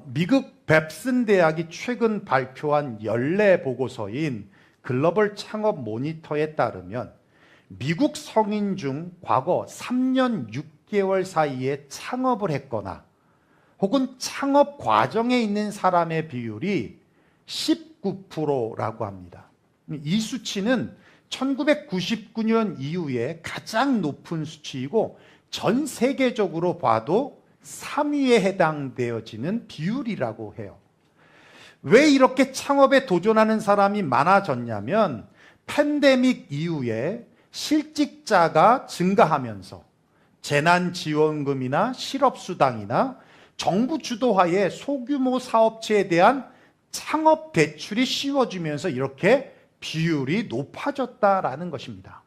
미국 뱁슨 대학이 최근 발표한 연례 보고서인 글로벌 창업 모니터에 따르면 미국 성인 중 과거 3년 6개월 사이에 창업을 했거나 혹은 창업 과정에 있는 사람의 비율이 19%라고 합니다. 이 수치는 1999년 이후에 가장 높은 수치이고 전 세계적으로 봐도 3위에 해당되어지는 비율이라고 해요. 왜 이렇게 창업에 도전하는 사람이 많아졌냐면 팬데믹 이후에 실직자가 증가하면서 재난지원금이나 실업수당이나 정부 주도하에 소규모 사업체에 대한 창업 대출이 쉬워지면서 이렇게 비율이 높아졌다라는 것입니다.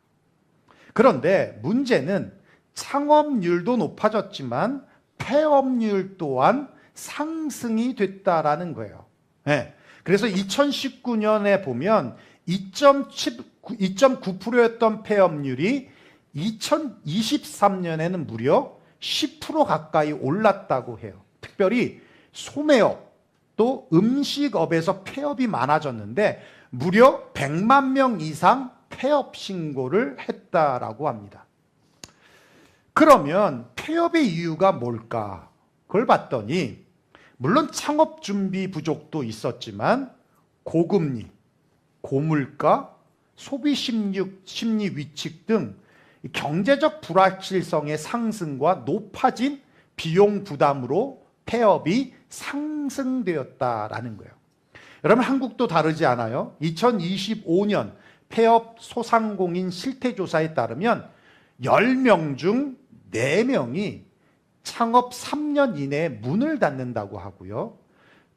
그런데 문제는 창업률도 높아졌지만 폐업률 또한 상승이 됐다라는 거예요. 네. 그래서 2019년에 보면 2.9%였던 폐업률이 2023년에는 무려 10% 가까이 올랐다고 해요. 특별히 소매업 또 음식업에서 폐업이 많아졌는데 무려 100만 명 이상 폐업 신고를 했다라고 합니다. 그러면 폐업의 이유가 뭘까? 그걸 봤더니 물론 창업 준비 부족도 있었지만 고금리, 고물가, 소비 심리 위축 등 경제적 불확실성의 상승과 높아진 비용 부담으로 폐업이 상승되었다라는 거예요. 여러분 한국도 다르지 않아요? 2025년 폐업 소상공인 실태조사에 따르면 10명 중 4명이 창업 3년 이내에 문을 닫는다고 하고요.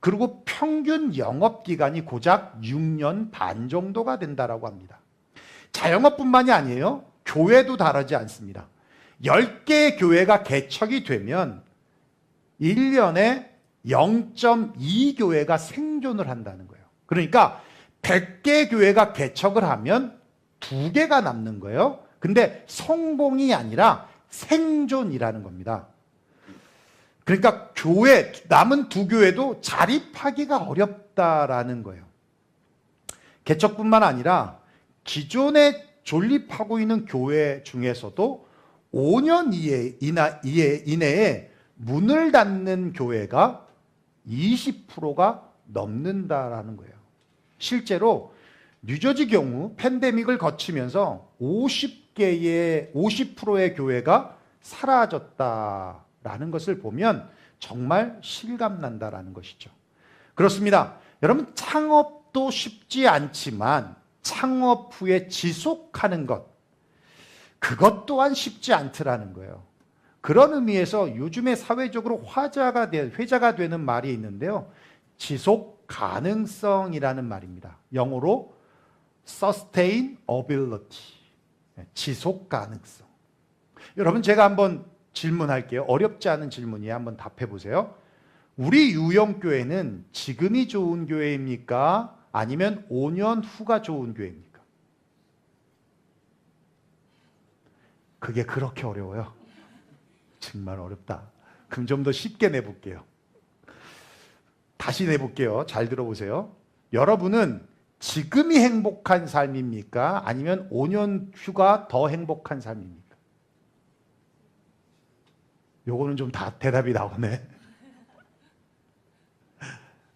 그리고 평균 영업기간이 고작 6년 반 정도가 된다고 합니다. 자영업뿐만이 아니에요. 교회도 다르지 않습니다. 10개의 교회가 개척이 되면 1년에 0.2교회가 생존을 한다는 거예요. 그러니까 100개 교회가 개척을 하면 2개가 남는 거예요. 근데 성공이 아니라 생존이라는 겁니다. 그러니까 남은 2교회도 자립하기가 어렵다라는 거예요. 개척뿐만 아니라 기존에 존립하고 있는 교회 중에서도 5년 이내에 문을 닫는 교회가 20%가 넘는다라는 거예요. 실제로 뉴저지 경우 팬데믹을 거치면서 50%의 교회가 사라졌다라는 것을 보면 정말 실감난다라는 것이죠. 그렇습니다. 여러분 창업도 쉽지 않지만 창업 후에 지속하는 것, 그것 또한 쉽지 않더라는 거예요. 그런 의미에서 요즘에 사회적으로 회자가 되는 말이 있는데요. 지속 가능성이라는 말입니다. 영어로 sustainability, 지속 가능성. 여러분 제가 한번 질문할게요. 어렵지 않은 질문이에요. 한번 답해 보세요. 우리 유영교회는 지금이 좋은 교회입니까? 아니면 5년 후가 좋은 교회입니까? 그게 그렇게 어려워요. 정말 어렵다. 그럼 좀 더 쉽게 내볼게요. 다시 내볼게요. 잘 들어보세요. 여러분은 지금이 행복한 삶입니까? 아니면 5년 후가 더 행복한 삶입니까? 요거는 좀 다 대답이 나오네.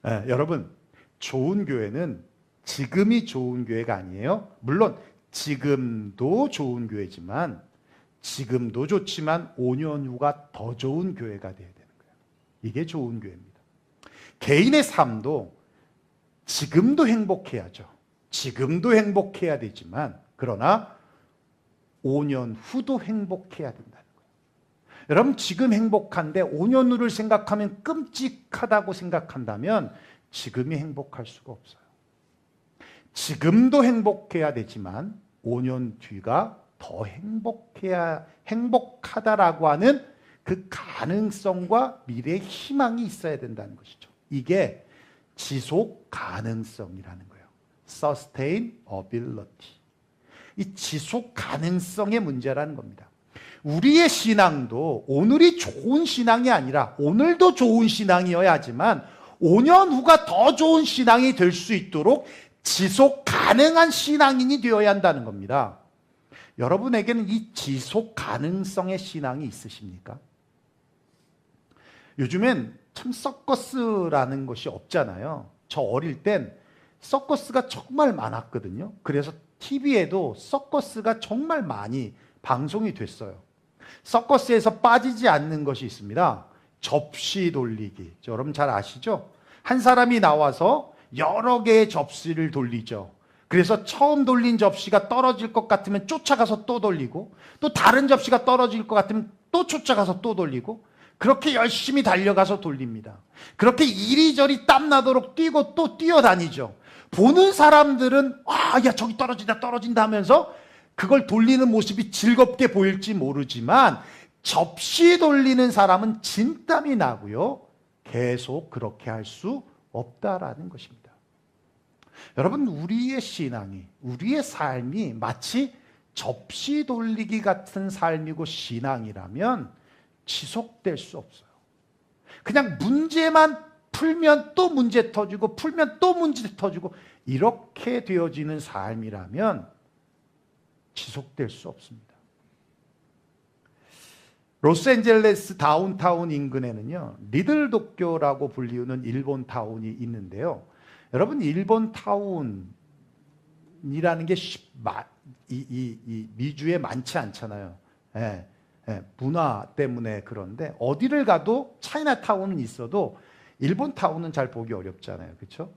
네, 여러분 좋은 교회는 지금이 좋은 교회가 아니에요. 물론 지금도 좋은 교회지만 지금도 좋지만 5년 후가 더 좋은 교회가 돼야 되는 거예요. 이게 좋은 교회입니다. 개인의 삶도 지금도 행복해야죠. 지금도 행복해야 되지만 그러나 5년 후도 행복해야 된다는 거예요. 여러분 지금 행복한데 5년 후를 생각하면 끔찍하다고 생각한다면 지금이 행복할 수가 없어요. 지금도 행복해야 되지만 5년 뒤가 더 행복하다라고 하는 그 가능성과 미래의 희망이 있어야 된다는 것이죠. 이게 지속 가능성이라는 거예요. sustainability. 이 지속 가능성의 문제라는 겁니다. 우리의 신앙도 오늘이 좋은 신앙이 아니라 오늘도 좋은 신앙이어야지만 5년 후가 더 좋은 신앙이 될 수 있도록 지속 가능한 신앙인이 되어야 한다는 겁니다. 여러분에게는 이 지속 가능성의 신앙이 있으십니까? 요즘엔 참 서커스라는 것이 없잖아요. 저 어릴 땐 서커스가 정말 많았거든요. 그래서 TV에도 서커스가 정말 많이 방송이 됐어요. 서커스에서 빠지지 않는 것이 있습니다. 접시 돌리기. 여러분 잘 아시죠? 한 사람이 나와서 여러 개의 접시를 돌리죠. 그래서 처음 돌린 접시가 떨어질 것 같으면 쫓아가서 또 돌리고, 또 다른 접시가 떨어질 것 같으면 또 쫓아가서 또 돌리고, 그렇게 열심히 달려가서 돌립니다. 그렇게 이리저리 땀나도록 뛰고 또 뛰어다니죠. 보는 사람들은 야 저기 떨어진다 하면서 그걸 돌리는 모습이 즐겁게 보일지 모르지만 접시 돌리는 사람은 진땀이 나고요. 계속 그렇게 할 수 없다라는 것입니다. 여러분, 우리의 신앙이, 우리의 삶이 마치 접시 돌리기 같은 삶이고 신앙이라면 지속될 수 없어요. 그냥 문제만 풀면 또 문제 터지고 풀면 또 문제 터지고 이렇게 되어지는 삶이라면 지속될 수 없습니다. 로스앤젤레스 다운타운 인근에는요, 리들 도쿄라고 불리우는 일본 타운이 있는데요. 여러분, 일본 타운이라는 게 미주에 많지 않잖아요. 문화 때문에. 그런데 어디를 가도 차이나타운은 있어도 일본 타운은 잘 보기 어렵잖아요. 그렇죠?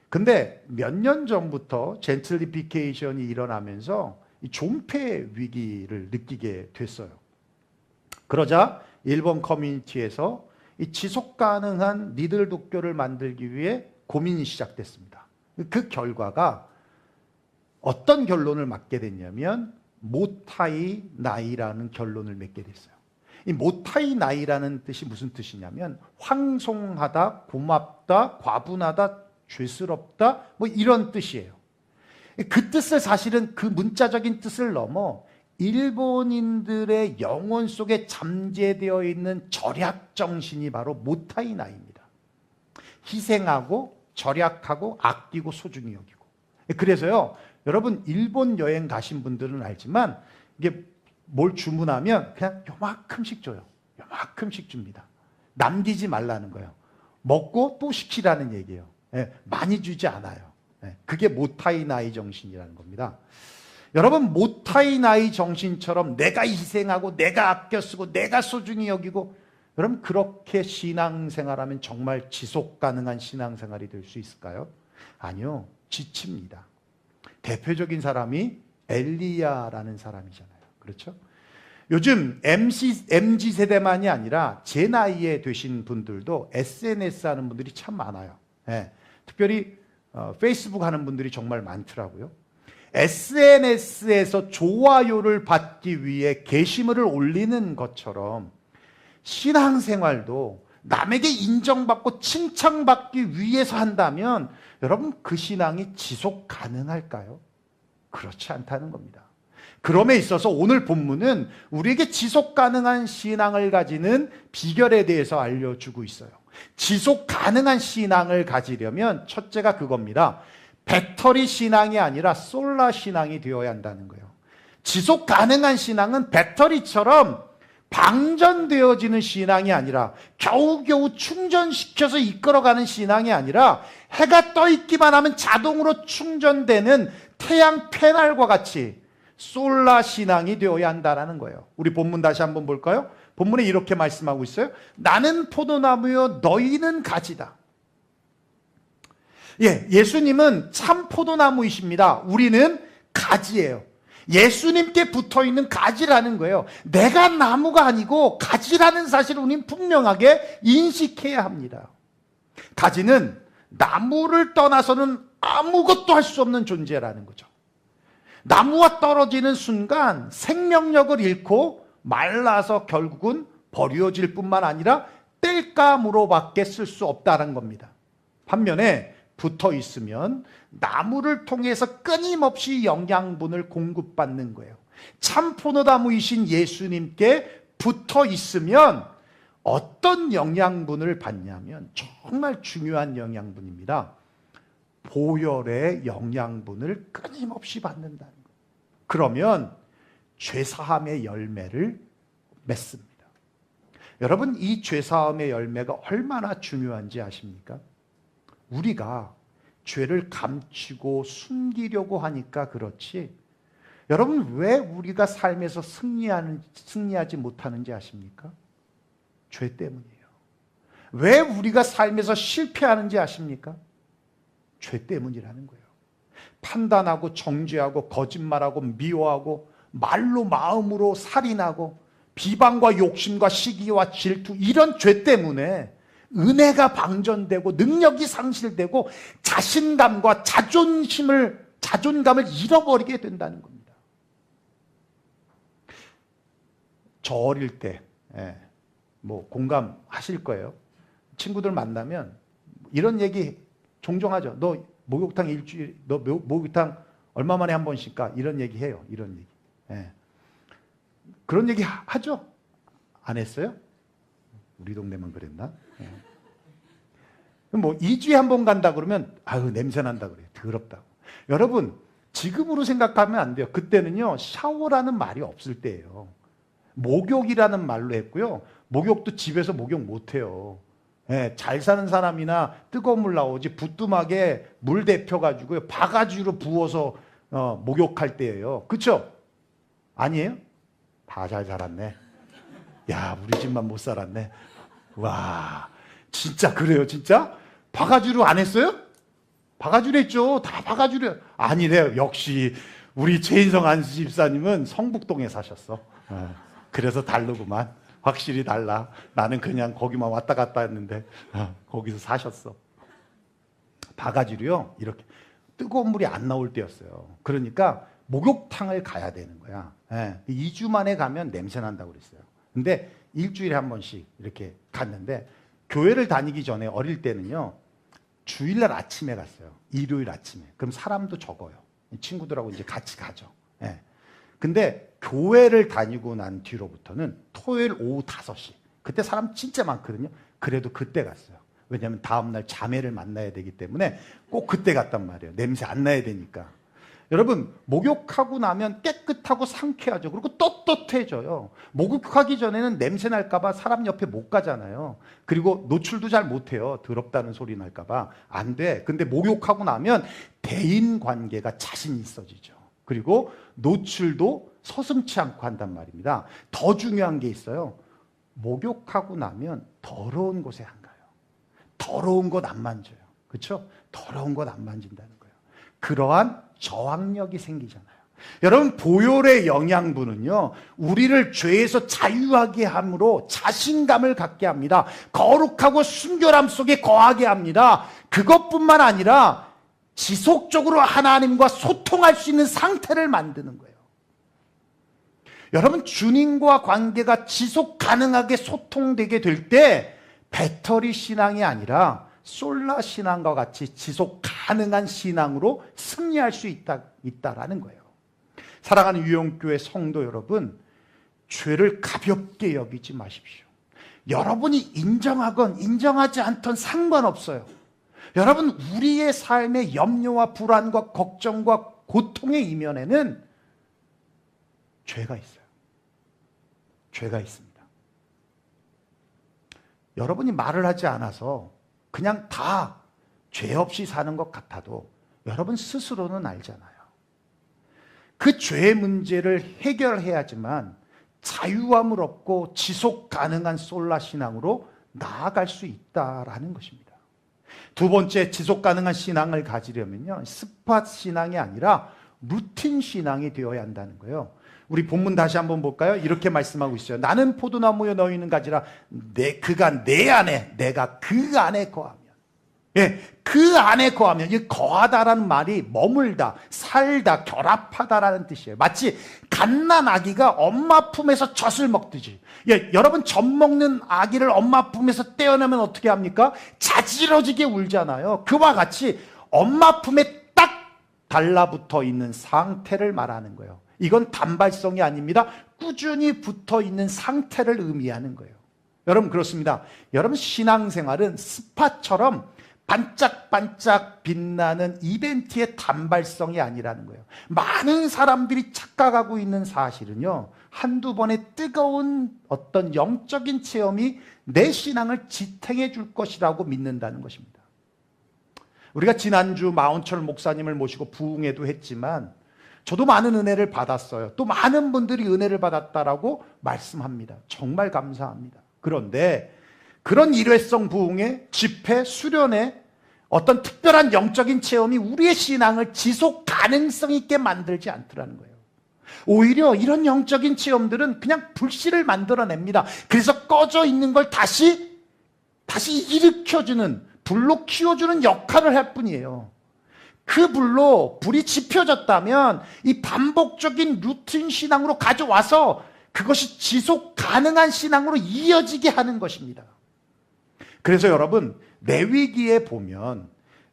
근데 몇 년 전부터 젠틀리피케이션이 일어나면서 이 존폐 위기를 느끼게 됐어요. 그러자 일본 커뮤니티에서 이 지속 가능한 리들 도쿄를 만들기 위해 고민이 시작됐습니다. 그 결과가 어떤 결론을 맺게 됐냐면 모타이 나이라는 결론을 맺게 됐어요. 이 모타이 나이라는 뜻이 무슨 뜻이냐면 황송하다, 고맙다, 과분하다, 죄스럽다, 뭐 이런 뜻이에요. 그 뜻을 사실은 그 문자적인 뜻을 넘어 일본인들의 영혼 속에 잠재되어 있는 절약 정신이 바로 모타이 나이입니다. 희생하고 절약하고 아끼고 소중히 여기고. 그래서요, 여러분 일본 여행 가신 분들은 알지만 이게 뭘 주문하면 그냥 요만큼씩 줘요. 요만큼씩 줍니다. 남기지 말라는 거예요. 먹고 또 시키라는 얘기예요. 많이 주지 않아요. 그게 모타이 나이 정신이라는 겁니다. 여러분, 모타이 나이 정신처럼 내가 희생하고 내가 아껴 쓰고 내가 소중히 여기고, 여러분 그렇게 신앙생활하면 정말 지속 가능한 신앙생활이 될 수 있을까요? 아니요. 지칩니다. 대표적인 사람이 엘리야라는 사람이잖아요. 그렇죠? 요즘 MZ 세대만이 아니라 제 나이에 되신 분들도 SNS 하는 분들이 참 많아요. 특별히 페이스북 하는 분들이 정말 많더라고요. SNS에서 좋아요를 받기 위해 게시물을 올리는 것처럼 신앙생활도 남에게 인정받고 칭찬받기 위해서 한다면 여러분 그 신앙이 지속 가능할까요? 그렇지 않다는 겁니다. 그럼에 있어서 오늘 본문은 우리에게 지속 가능한 신앙을 가지는 비결에 대해서 알려주고 있어요. 지속 가능한 신앙을 가지려면 첫째가 그겁니다. 배터리 신앙이 아니라 솔라 신앙이 되어야 한다는 거예요. 지속 가능한 신앙은 배터리처럼 방전되어지는 신앙이 아니라 겨우겨우 충전시켜서 이끌어가는 신앙이 아니라 해가 떠 있기만 하면 자동으로 충전되는 태양 패널과 같이 솔라 신앙이 되어야 한다는 거예요. 우리 본문 다시 한번 볼까요? 본문에 이렇게 말씀하고 있어요. 나는 포도나무요 너희는 가지다. 예수님은 참 포도나무이십니다. 우리는 가지예요. 예수님께 붙어있는 가지라는 거예요. 내가 나무가 아니고 가지라는 사실을 우리는 분명하게 인식해야 합니다. 가지는 나무를 떠나서는 아무것도 할 수 없는 존재라는 거죠. 나무와 떨어지는 순간 생명력을 잃고 말라서 결국은 버려질 뿐만 아니라 땔감으로밖에 쓸 수 없다는 겁니다. 반면에 붙어 있으면 나무를 통해서 끊임없이 영양분을 공급받는 거예요. 참 포도나무이신 예수님께 붙어 있으면 어떤 영양분을 받냐면 정말 중요한 영양분입니다. 보혈의 영양분을 끊임없이 받는다는 거예요. 그러면 죄사함의 열매를 맺습니다. 여러분, 이 죄사함의 열매가 얼마나 중요한지 아십니까? 우리가 죄를 감추고 숨기려고 하니까 그렇지, 여러분, 왜 우리가 삶에서 승리하지 못하는지 아십니까? 죄 때문이에요. 왜 우리가 삶에서 실패하는지 아십니까? 죄 때문이라는 거예요. 판단하고 정죄하고 거짓말하고 미워하고 말로 마음으로 살인하고 비방과 욕심과 시기와 질투, 이런 죄 때문에 은혜가 방전되고 능력이 상실되고 자신감과 자존감을 잃어버리게 된다는 겁니다. 저 어릴 때 공감하실 거예요. 친구들 만나면 이런 얘기 종종 하죠. 너 목욕탕 얼마 만에 한 번씩 가? 이런 얘기 해요. 이런 얘기. 그런 얘기 하죠? 안 했어요? 우리 동네만 그랬나? 뭐 2주에 한 번 간다 그러면 아유 냄새 난다 그래요. 더럽다고. 여러분, 지금으로 생각하면 안 돼요. 그때는요, 샤워라는 말이 없을 때예요. 목욕이라는 말로 했고요. 목욕도 집에서 목욕 못 해요. 잘 사는 사람이나 뜨거운 물 나오지 부뚜막에 물 데펴가지고요, 바가지로 부어서 목욕할 때예요. 그렇죠? 아니에요? 다 잘 살았네. 야, 우리 집만 못 살았네. 와, 진짜 그래요? 진짜? 바가지로 안 했어요? 바가지로 했죠. 다 바가지로. 아니래요. 역시 우리 최인성 안수 집사님은 성북동에 사셨어. 그래서 다르구만. 확실히 달라. 나는 그냥 거기만 왔다 갔다 했는데 거기서 사셨어. 바가지로요, 이렇게 뜨거운 물이 안 나올 때였어요. 그러니까 목욕탕을 가야 되는 거야. 2주 만에 가면 냄새 난다고 그랬어요. 근데 일주일에 한 번씩 이렇게 갔는데, 교회를 다니기 전에 어릴 때는요, 주일날 아침에 갔어요. 일요일 아침에. 그럼 사람도 적어요. 친구들하고 이제 같이 가죠. 근데 교회를 다니고 난 뒤로부터는 토요일 오후 5시. 그때 사람 진짜 많거든요. 그래도 그때 갔어요. 왜냐하면 다음날 자매를 만나야 되기 때문에 꼭 그때 갔단 말이에요. 냄새 안 나야 되니까. 여러분, 목욕하고 나면 깨끗하고 상쾌하죠. 그리고 떳떳해져요. 목욕하기 전에는 냄새 날까봐 사람 옆에 못 가잖아요. 그리고 노출도 잘 못해요. 더럽다는 소리 날까봐. 안 돼. 근데 목욕하고 나면 대인 관계가 자신 있어지죠. 그리고 노출도 서슴치 않고 한단 말입니다. 더 중요한 게 있어요. 목욕하고 나면 더러운 곳에 안 가요. 더러운 곳 안 만져요. 그렇죠? 더러운 곳 안 만진다는 거예요. 그러한 저항력이 생기잖아요. 여러분, 보혈의 영양분은요, 우리를 죄에서 자유하게 함으로 자신감을 갖게 합니다. 거룩하고 순결함 속에 거하게 합니다. 그것뿐만 아니라 지속적으로 하나님과 소통할 수 있는 상태를 만드는 거예요. 여러분, 주님과 관계가 지속 가능하게 소통되게 될 때 배터리 신앙이 아니라 솔라 신앙과 같이 지속 가능한 신앙으로 승리할 수 있다라는 거예요. 사랑하는 유영교회 성도 여러분, 죄를 가볍게 여기지 마십시오. 여러분이 인정하건 인정하지 않던 상관없어요. 여러분, 우리의 삶의 염려와 불안과 걱정과 고통의 이면에는 죄가 있어요. 죄가 있습니다. 여러분이 말을 하지 않아서 그냥 다 죄 없이 사는 것 같아도 여러분 스스로는 알잖아요. 그 죄의 문제를 해결해야지만 자유함을 얻고 지속 가능한 솔라 신앙으로 나아갈 수 있다라는 것입니다. 두 번째, 지속 가능한 신앙을 가지려면요, 스팟 신앙이 아니라 루틴 신앙이 되어야 한다는 거예요. 우리 본문 다시 한번 볼까요? 이렇게 말씀하고 있어요. 나는 포도나무여 너희는 가지라. 그가 내 안에, 내가 그 안에 거하면. 그 안에 거하면. 이 거하다라는 말이 머물다, 살다, 결합하다라는 뜻이에요. 마치 갓난 아기가 엄마 품에서 젖을 먹듯이. 여러분, 젖 먹는 아기를 엄마 품에서 떼어내면 어떻게 합니까? 자지러지게 울잖아요. 그와 같이 엄마 품에 딱 달라붙어 있는 상태를 말하는 거예요. 이건 단발성이 아닙니다. 꾸준히 붙어 있는 상태를 의미하는 거예요. 여러분 그렇습니다. 여러분 신앙생활은 스팟처럼 반짝반짝 빛나는 이벤트의 단발성이 아니라는 거예요. 많은 사람들이 착각하고 있는 사실은요, 한두 번의 뜨거운 어떤 영적인 체험이 내 신앙을 지탱해 줄 것이라고 믿는다는 것입니다. 우리가 지난주 마운철 목사님을 모시고 부흥회도 했지만 저도 많은 은혜를 받았어요. 또 많은 분들이 은혜를 받았다라고 말씀합니다. 정말 감사합니다. 그런데 그런 일회성 부흥회, 집회, 수련회, 어떤 특별한 영적인 체험이 우리의 신앙을 지속 가능성 있게 만들지 않더라는 거예요. 오히려 이런 영적인 체험들은 그냥 불씨를 만들어냅니다. 그래서 꺼져 있는 걸 다시 일으켜주는, 불로 키워주는 역할을 할 뿐이에요. 그 불로 불이 지펴졌다면 이 반복적인 루틴 신앙으로 가져와서 그것이 지속 가능한 신앙으로 이어지게 하는 것입니다. 그래서 여러분, 레위기에 보면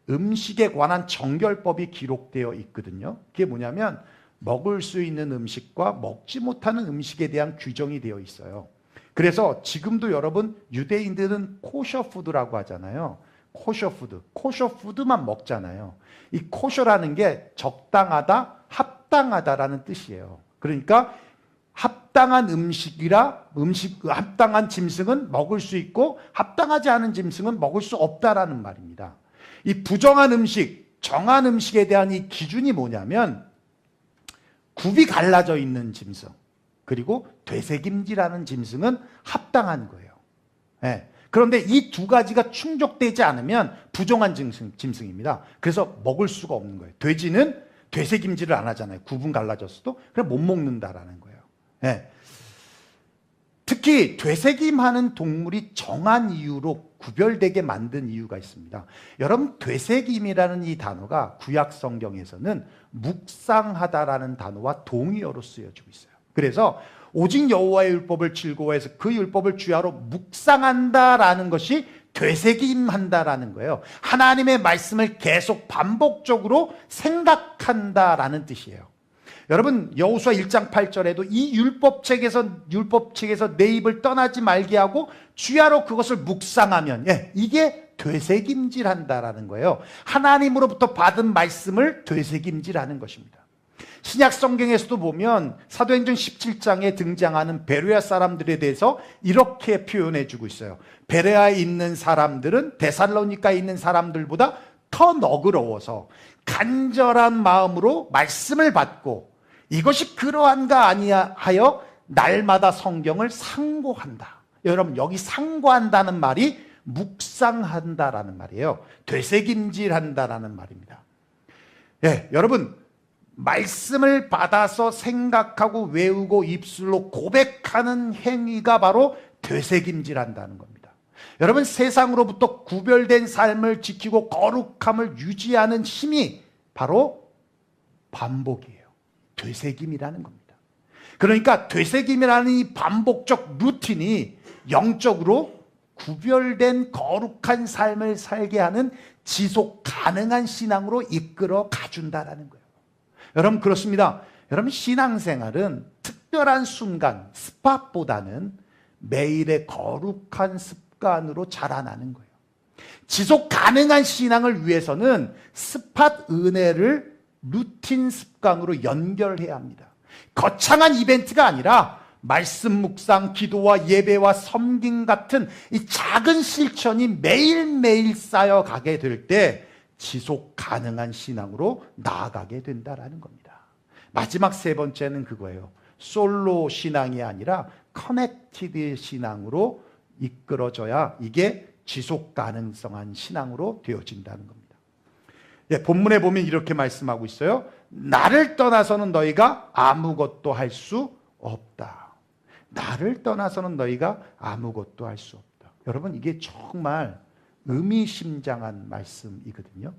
음식에 관한 정결법이 기록되어 있거든요. 그게 뭐냐면 먹을 수 있는 음식과 먹지 못하는 음식에 대한 규정이 되어 있어요. 그래서 지금도 여러분 유대인들은 코셔푸드라고 하잖아요. 코셔푸드, 코셔푸드만 먹잖아요. 이 코셔라는 게 적당하다, 합당하다라는 뜻이에요. 그러니까 합당한 합당한 짐승은 먹을 수 있고 합당하지 않은 짐승은 먹을 수 없다라는 말입니다. 이 부정한 음식, 정한 음식에 대한 이 기준이 뭐냐면 굽이 갈라져 있는 짐승, 그리고 되새김질하는 짐승은 합당한 거예요. 네. 그런데 이 두 가지가 충족되지 않으면 부정한 짐승입니다. 그래서 먹을 수가 없는 거예요. 돼지는 되새김질을 안 하잖아요. 굽은 갈라졌어도. 그래서 못 먹는다라는 거예요. 네. 특히 되새김하는 동물이 정한 이유로 구별되게 만든 이유가 있습니다. 여러분, 되새김이라는 이 단어가 구약 성경에서는 묵상하다라는 단어와 동의어로 쓰여지고 있어요. 그래서 오직 여호와의 율법을 즐거워해서 그 율법을 주야로 묵상한다라는 것이 되새김한다라는 거예요. 하나님의 말씀을 계속 반복적으로 생각한다라는 뜻이에요. 여러분, 여호수아 1장 8절에도 이 율법책에서 내 입을 떠나지 말게 하고 주야로 그것을 묵상하면, 이게 되새김질한다라는 거예요. 하나님으로부터 받은 말씀을 되새김질하는 것입니다. 신약 성경에서도 보면 사도행전 17장에 등장하는 베레아 사람들에 대해서 이렇게 표현해 주고 있어요. 베레아에 있는 사람들은 데살로니가에 있는 사람들보다 더 너그러워서 간절한 마음으로 말씀을 받고 이것이 그러한가 아니하여 날마다 성경을 상고한다. 여러분, 여기 상고한다는 말이 묵상한다라는 말이에요. 되새김질한다라는 말입니다. 여러분, 말씀을 받아서 생각하고 외우고 입술로 고백하는 행위가 바로 되새김질한다는 겁니다. 여러분, 세상으로부터 구별된 삶을 지키고 거룩함을 유지하는 힘이 바로 반복이에요. 되새김이라는 겁니다. 그러니까 되새김이라는 이 반복적 루틴이 영적으로 구별된 거룩한 삶을 살게 하는 지속 가능한 신앙으로 이끌어 가준다라는 거예요. 여러분 그렇습니다. 여러분 신앙생활은 특별한 순간, 스팟보다는 매일의 거룩한 습관으로 자라나는 거예요. 지속 가능한 신앙을 위해서는 스팟 은혜를 루틴 습관으로 연결해야 합니다. 거창한 이벤트가 아니라 말씀 묵상, 기도와 예배와 섬김 같은 이 작은 실천이 매일매일 쌓여가게 될 때 지속 가능한 신앙으로 나아가게 된다라는 겁니다. 마지막 세 번째는 그거예요. 솔로 신앙이 아니라 커넥티드 신앙으로 이끌어져야 이게 지속 가능성한 신앙으로 되어진다는 겁니다. 본문에 보면 이렇게 말씀하고 있어요. 나를 떠나서는 너희가 아무것도 할 수 없다. 나를 떠나서는 너희가 아무것도 할 수 없다. 여러분 이게 정말 의미심장한 말씀이거든요.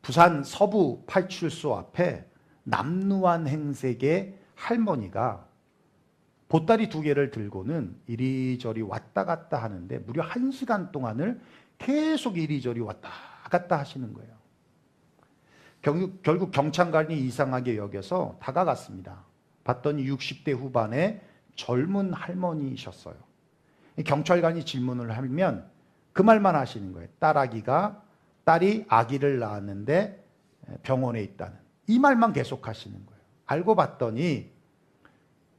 부산 서부 파출소 앞에 남루한 행색의 할머니가 보따리 2개를 들고는 이리저리 왔다 갔다 하는데 무려 1시간 동안을 계속 이리저리 왔다 갔다 하시는 거예요. 결국 경찰관이 이상하게 여겨서 다가갔습니다. 봤더니 60대 후반의 젊은 할머니이셨어요. 경찰관이 질문을 하면 그 말만 하시는 거예요. 딸이 아기를 낳았는데 병원에 있다는 이 말만 계속 하시는 거예요. 알고 봤더니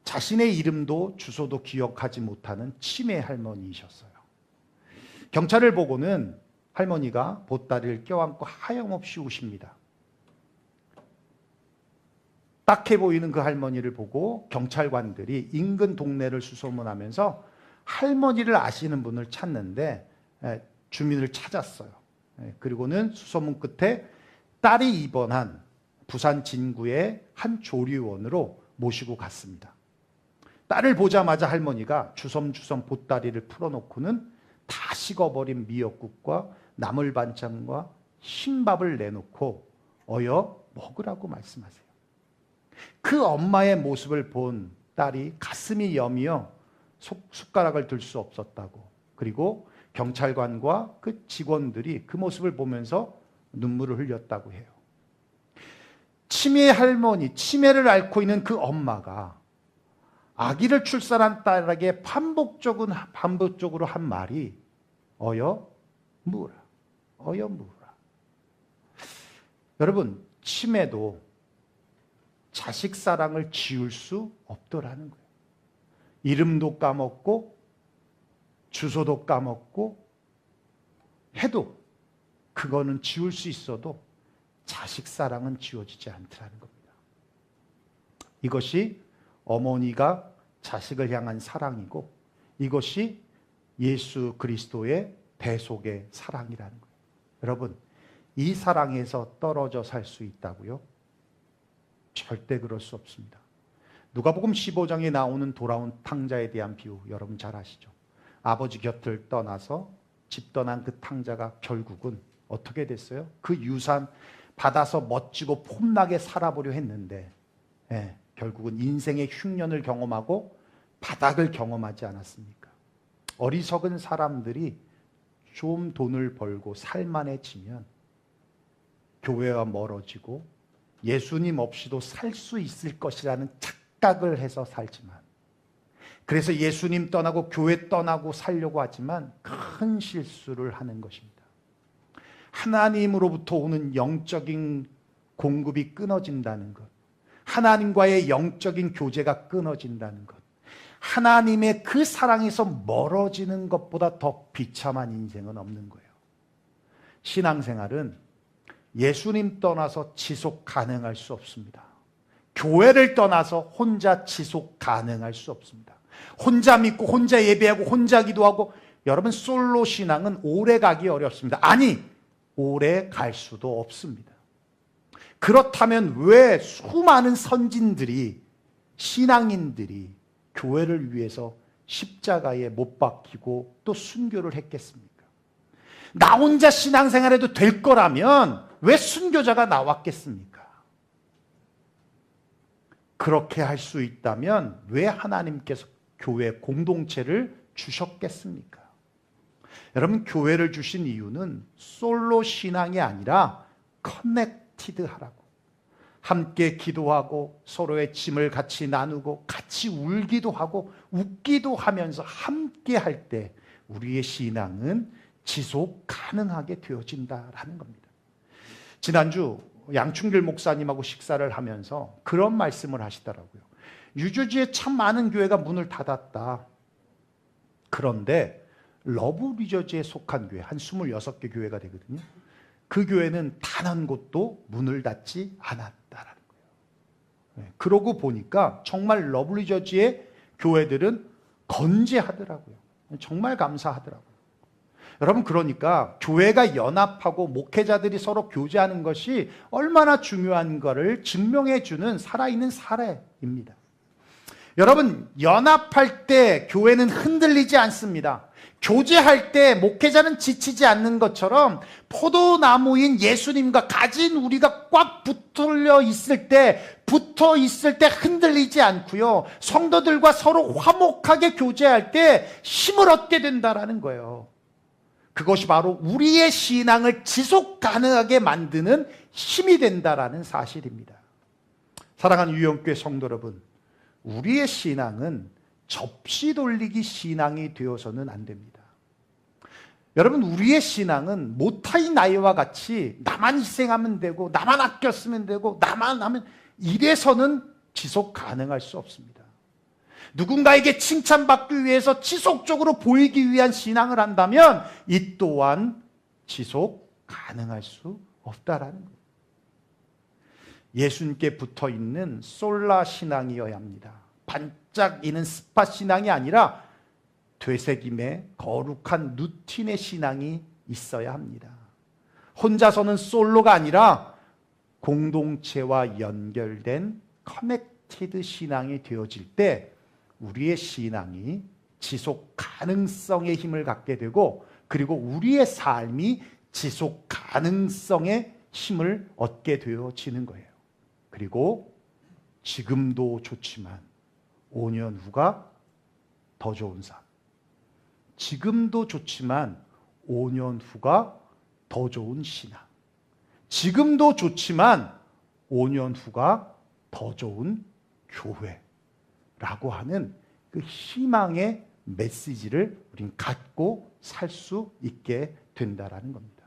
자신의 이름도 주소도 기억하지 못하는 치매 할머니이셨어요. 경찰을 보고는 할머니가 보따리를 껴안고 하염없이 우십니다. 딱해 보이는 그 할머니를 보고 경찰관들이 인근 동네를 수소문하면서 할머니를 아시는 분을 찾는데 주민을 찾았어요. 그리고는 수소문 끝에 딸이 입원한 부산 진구의 한 조리원으로 모시고 갔습니다. 딸을 보자마자 할머니가 주섬주섬 보따리를 풀어놓고는 다 식어버린 미역국과 나물 반찬과 흰밥을 내놓고 어여 먹으라고 말씀하세요. 그 엄마의 모습을 본 딸이 가슴이 여미어 숟가락을 들 수 없었다고, 그리고 경찰관과 그 직원들이 그 모습을 보면서 눈물을 흘렸다고 해요. 치매 할머니, 치매를 앓고 있는 그 엄마가 아기를 출산한 딸에게 반복적으로 한 말이 어여 무라, 어여 무라. 여러분, 치매도 자식 사랑을 지울 수 없더라는 거예요. 이름도 까먹고 주소도 까먹고 해도 그거는 지울 수 있어도 자식 사랑은 지워지지 않더라는 겁니다. 이것이 어머니가 자식을 향한 사랑이고 이것이 예수 그리스도의 대속의 사랑이라는 거예요. 여러분, 이 사랑에서 떨어져 살 수 있다고요? 절대 그럴 수 없습니다. 누가복음 15장에 나오는 돌아온 탕자에 대한 비유 여러분 잘 아시죠? 아버지 곁을 떠나서 집 떠난 그 탕자가 결국은 어떻게 됐어요? 그 유산 받아서 멋지고 폼나게 살아보려 했는데 결국은 인생의 흉년을 경험하고 바닥을 경험하지 않았습니까? 어리석은 사람들이 좀 돈을 벌고 살만해지면 교회와 멀어지고 예수님 없이도 살 수 있을 것이라는 착각을 해서 살지만, 그래서 예수님 떠나고 교회 떠나고 살려고 하지만 큰 실수를 하는 것입니다. 하나님으로부터 오는 영적인 공급이 끊어진다는 것, 하나님과의 영적인 교제가 끊어진다는 것, 하나님의 그 사랑에서 멀어지는 것보다 더 비참한 인생은 없는 거예요. 신앙생활은 예수님 떠나서 지속 가능할 수 없습니다. 교회를 떠나서 혼자 지속 가능할 수 없습니다. 혼자 믿고 혼자 예배하고 혼자 기도하고, 여러분 솔로 신앙은 오래 가기 어렵습니다. 아니, 오래 갈 수도 없습니다. 그렇다면 왜 수많은 선진들이, 신앙인들이 교회를 위해서 십자가에 못 박히고 또 순교를 했겠습니까? 나 혼자 신앙생활해도 될 거라면 왜 순교자가 나왔겠습니까? 그렇게 할 수 있다면 왜 하나님께서 교회 공동체를 주셨겠습니까? 여러분, 교회를 주신 이유는 솔로 신앙이 아니라 커넥티드 하라고, 함께 기도하고 서로의 짐을 같이 나누고 같이 울기도 하고 웃기도 하면서 함께 할 때 우리의 신앙은 지속 가능하게 되어진다라는 겁니다. 지난주 양충길 목사님하고 식사를 하면서 그런 말씀을 하시더라고요. 뉴저지에 참 많은 교회가 문을 닫았다. 그런데 러브리저지에 속한 교회, 한 26개 교회가 되거든요. 그 교회는 단 한 곳도 문을 닫지 않았다라는 거예요. 그러고 보니까 정말 러브리저지의 교회들은 건재하더라고요. 정말 감사하더라고요. 여러분, 그러니까 교회가 연합하고 목회자들이 서로 교제하는 것이 얼마나 중요한 것을 증명해 주는 살아있는 사례입니다. 여러분, 연합할 때 교회는 흔들리지 않습니다. 교제할 때 목회자는 지치지 않는 것처럼 포도나무인 예수님과 가진 우리가 꽉 붙어 있을 때 흔들리지 않고요, 성도들과 서로 화목하게 교제할 때 힘을 얻게 된다라는 거예요. 그것이 바로 우리의 신앙을 지속 가능하게 만드는 힘이 된다라는 사실입니다. 사랑하는 유영교회 성도 여러분, 우리의 신앙은 접시 돌리기 신앙이 되어서는 안 됩니다. 여러분, 우리의 신앙은 모타이 나이와 같이 나만 희생하면 되고 나만 아껴 쓰면 되고 나만 하면 이래서는 지속 가능할 수 없습니다. 누군가에게 칭찬받기 위해서 지속적으로 보이기 위한 신앙을 한다면 이 또한 지속 가능할 수 없다라는 거예요. 예수님께 붙어있는 솔라 신앙이어야 합니다. 반짝이는 스팟 신앙이 아니라 되새김의 거룩한 루틴의 신앙이 있어야 합니다. 혼자서는 솔로가 아니라 공동체와 연결된 커넥티드 신앙이 되어질 때 우리의 신앙이 지속 가능성의 힘을 갖게 되고, 그리고 우리의 삶이 지속 가능성의 힘을 얻게 되어지는 거예요. 그리고 지금도 좋지만 5년 후가 더 좋은 삶. 지금도 좋지만 5년 후가 더 좋은 신앙. 지금도 좋지만 5년 후가 더 좋은 교회라고 하는 그 희망의 메시지를 우린 갖고 살 수 있게 된다라는 겁니다.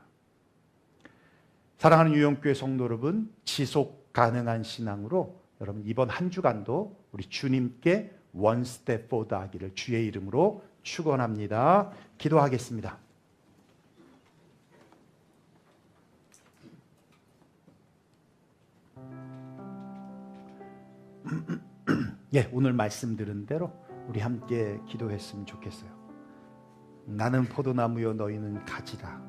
사랑하는 유영교회 성도 여러분, 지속 가능한 신앙으로 여러분 이번 한 주간도 우리 주님께 one step forward 하기를 주의 이름으로 축원합니다. 기도하겠습니다. 예, 오늘 말씀 들은 대로 우리 함께 기도했으면 좋겠어요. 나는 포도나무요 너희는 가지라.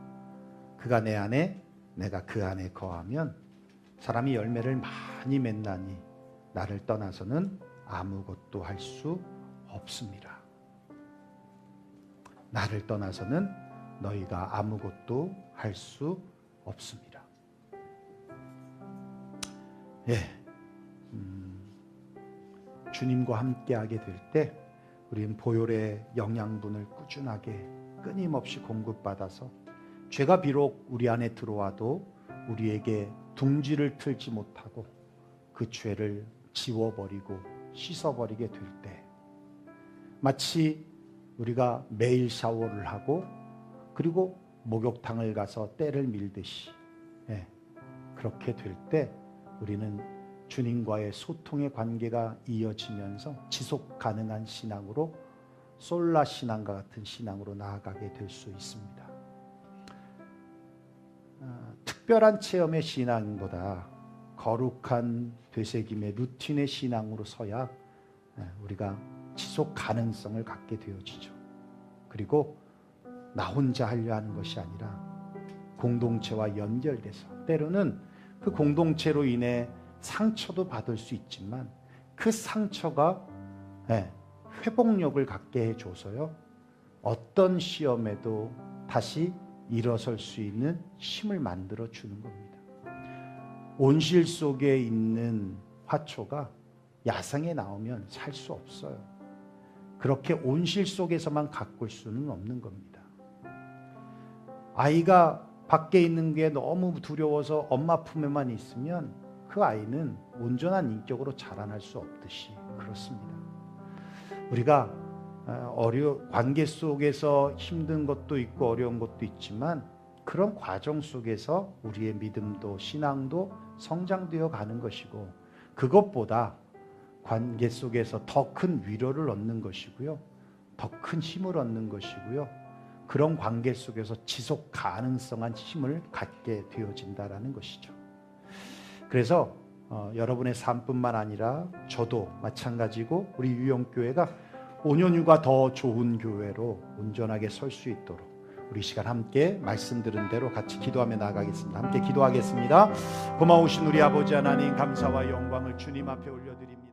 그가 내 안에 내가 그 안에 거하면 사람이 열매를 많이 맺나니 나를 떠나서는 아무것도 할 수 없습니다. 나를 떠나서는 너희가 아무것도 할 수 없습니다. 예, 주님과 함께하게 될 때 우리는 보혈의 영양분을 꾸준하게 끊임없이 공급받아서 죄가 비록 우리 안에 들어와도 우리에게 둥지를 틀지 못하고 그 죄를 지워버리고 씻어버리게 될 때 마치 우리가 매일 샤워를 하고 그리고 목욕탕을 가서 때를 밀듯이 그렇게 될 때 우리는 주님과의 소통의 관계가 이어지면서 지속 가능한 신앙으로 솔라 신앙과 같은 신앙으로 나아가게 될 수 있습니다. 특별한 체험의 신앙보다 거룩한 되새김의 루틴의 신앙으로 서야 우리가 지속 가능성을 갖게 되어지죠. 그리고 나 혼자 하려 하는 것이 아니라 공동체와 연결돼서 때로는 그 공동체로 인해 상처도 받을 수 있지만 그 상처가 회복력을 갖게 해줘서요 어떤 시험에도 다시 일어설 수 있는 힘을 만들어 주는 겁니다. 온실 속에 있는 화초가 야생에 나오면 살 수 없어요. 그렇게 온실 속에서만 가꿀 수는 없는 겁니다. 아이가 밖에 있는 게 너무 두려워서 엄마 품에만 있으면 그 아이는 온전한 인격으로 자라날 수 없듯이 그렇습니다. 우리가 관계 속에서 힘든 것도 있고 어려운 것도 있지만 그런 과정 속에서 우리의 믿음도 신앙도 성장되어 가는 것이고 그것보다 관계 속에서 더 큰 위로를 얻는 것이고요. 더 큰 힘을 얻는 것이고요. 그런 관계 속에서 지속 가능성한 힘을 갖게 되어진다라는 것이죠. 그래서 여러분의 삶뿐만 아니라 저도 마찬가지고 우리 유영교회가 5년 후가 더 좋은 교회로 온전하게 설 수 있도록 우리 시간 함께 말씀 들은 대로 같이 기도하며 나아가겠습니다. 함께 기도하겠습니다. 고마우신 우리 아버지 하나님 감사와 영광을 주님 앞에 올려드립니다.